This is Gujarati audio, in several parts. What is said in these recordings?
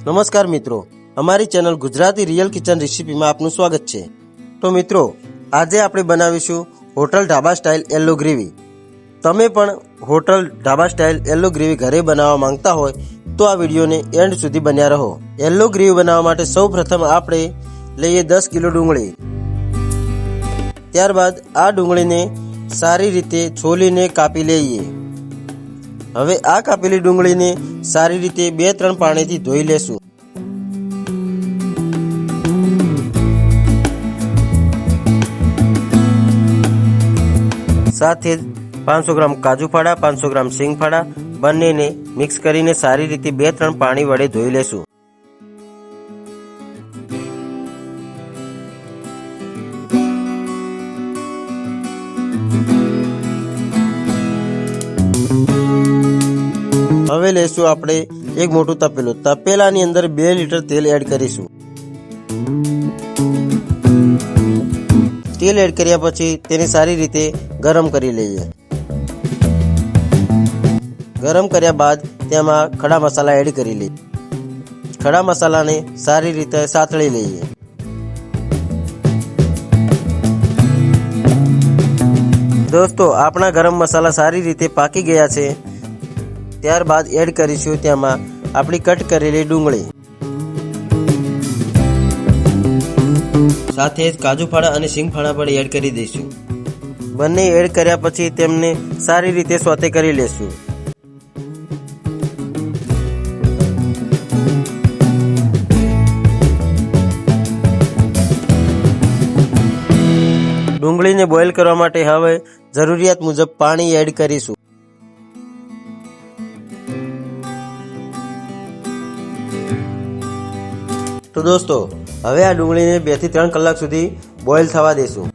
નમસ્કાર મિત્રો, અમારી ચેનલ ગુજરાતી રિયલ કિચન રેસીપીમાં આપનું સ્વાગત છે। તો મિત્રો, આજે આપણે બનાવીશું hotel dhaba style yellow gravy. તમે પણ hotel dhaba style yellow gravy ઘરે બનાવવા માંગતા હોય તો આ વિડીયોને એન્ડ સુધી બન્યા રહો। યલો ગ્રેવી બનાવવા માટે સૌપ્રથમ આપણે લઈએ 10 કિલો ડુંગળી। ત્યારબાદ આ ડુંગળીને સારી રીતે છોલીને કાપી લઈએ। હવે આ કાપેલી ડુંગળીને સારી રીતે 2-3 પાણીથી ધોઈ લેશું। સાથે 500 ગ્રામ કાજુ ફાડા, 500 ગ્રામ સિંગ ફાડા બંનેને મિક્સ કરીને સારી રીતે 2-3 પાણી વડે ધોઈ લેશું। હવે લેશું આપણે એક મોટું તપેલું। તપેલાની અંદર 2 લીટર તેલ એડ કરીશું। તેલ એડ કર્યા પછી તેને સારી રીતે ગરમ કરી લઈએ। ગરમ કર્યા બાદ તેમાં ખડા મસાલા એડ કરી લઈએ। ખડા મસાલાને સારી રીતે સાતળી લઈએ। દોસ્તો, આપણા ગરમ મસાલા સારી રીતે પાકી ગયા છે। ત્યારબાદ એડ કરીશું તેમાં આપણી કટ કરેલી ડુંગળી, સાથે જ કાજુ ફાડા અને સિંગ ફાડા પણ એડ કરી દઈશું। બંને એડ કર્યા પછી તેમને સારી રીતે સોતે કરી લેશું। ડુંગળીને બોઇલ કરવા માટે હવે જરૂરિયાત મુજબ પાણી એડ કરીશું। તો દોસ્તો, હવે આ ડુંગળીને 2 થી 3 કલાક સુધી બોઇલ થવા દેશું।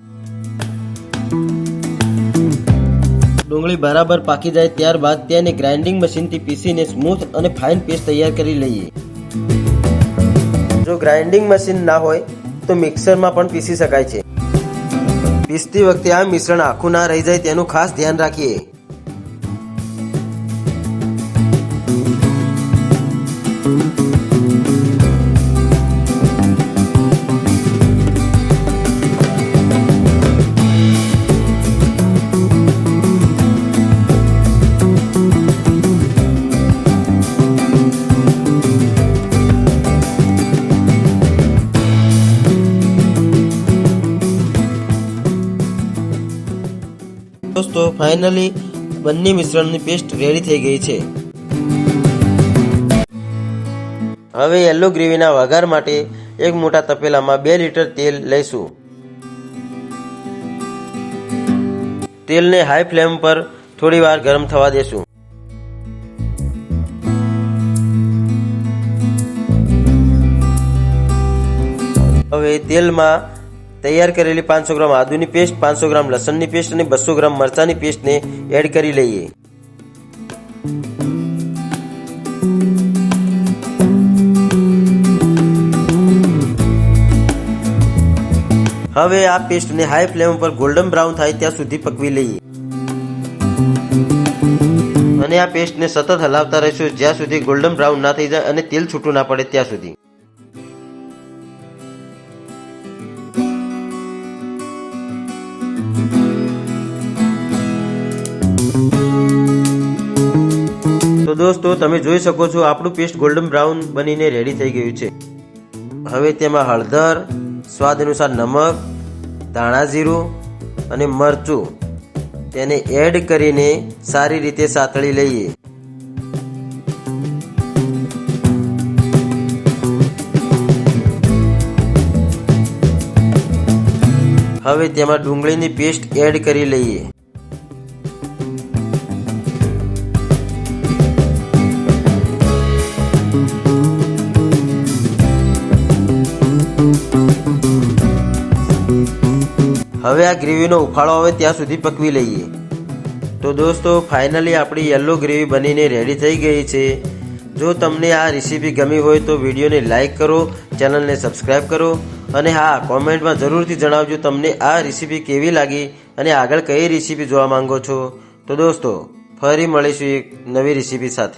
ડુંગળી બરાબર પાકી જાય ત્યારબાદ તેને ગ્રાઇન્ડિંગ મશીનથી પીસીને સ્મૂથ અને ફાઇન પેસ્ટ તૈયાર કરી લઈએ। જો ગ્રાઇન્ડિંગ મશીન ના હોય તો મિક્સરમાં પણ પીસી શકાય છે। પીસતી વખતે આ મિશ્રણ આખું ના રહી જાય તેનું ખાસ ધ્યાન રાખીએ। દોસ્તો, ફાઇનલી બંને મિશ્રણની પેસ્ટ રેડી થઈ ગઈ છે। હવે યલો ગ્રેવીના વઘાર માટે એક મોટા તપેલામાં 2 લીટર તેલ લઈશું। તેલને હાઈ ફ્લેમ પર થોડી વાર ગરમ થવા દેશું। હવે તેલમાં તૈયાર કરેલી 500 ગ્રામ આદુની પેસ્ટ, 500 ગ્રામ લસણની પેસ્ટ અને 200 ગ્રામ મરચાની પેસ્ટને એડ કરી લઈએ। હવે આ પેસ્ટને હાઈ ફ્લેમ પર ગોલ્ડન બ્રાઉન થાય ત્યાં સુધી પકવી લઈએ અને આ પેસ્ટને સતત હલાવતા રહીશું જ્યાં સુધી ગોલ્ડન બ્રાઉન ના થઈ જાય અને તેલ છૂટું ના પડે ત્યાં સુધી। તો દોસ્તો, તમે જોઈ શકો છો આપણું પેસ્ટ ગોલ્ડન બ્રાઉન બનીને રેડી થઈ ગયું છે। હવે તેમાં હળદર, સ્વાદ અનુસાર નમક, ધાણા જીરું અને મરચું તેને એડ કરીને સારી રીતે સાતળી લઈએ। હવે તેમાં ડુંગળીની પેસ્ટ એડ કરી લઈએ। હવે આ ગ્રેવીનો ઉફાળો આવે ત્યાં સુધી પકવી લઈએ। તો દોસ્તો, ફાઇનલી આપણી યલો ગ્રેવી બનીને રેડી થઈ ગઈ છે। જો તમને આ રેસીપી ગમી હોય તો વિડીયોને લાઇક કરો, ચેનલને સબસ્ક્રાઇબ કરો અને હા, કોમેન્ટમાં જરૂરથી જણાવજો તમને આ રેસીપી કેવી લાગી અને આગળ કઈ રેસીપી જોવા માંગો છો। તો દોસ્તો, ફરી મળીશું એક નવી રેસીપી સાથે।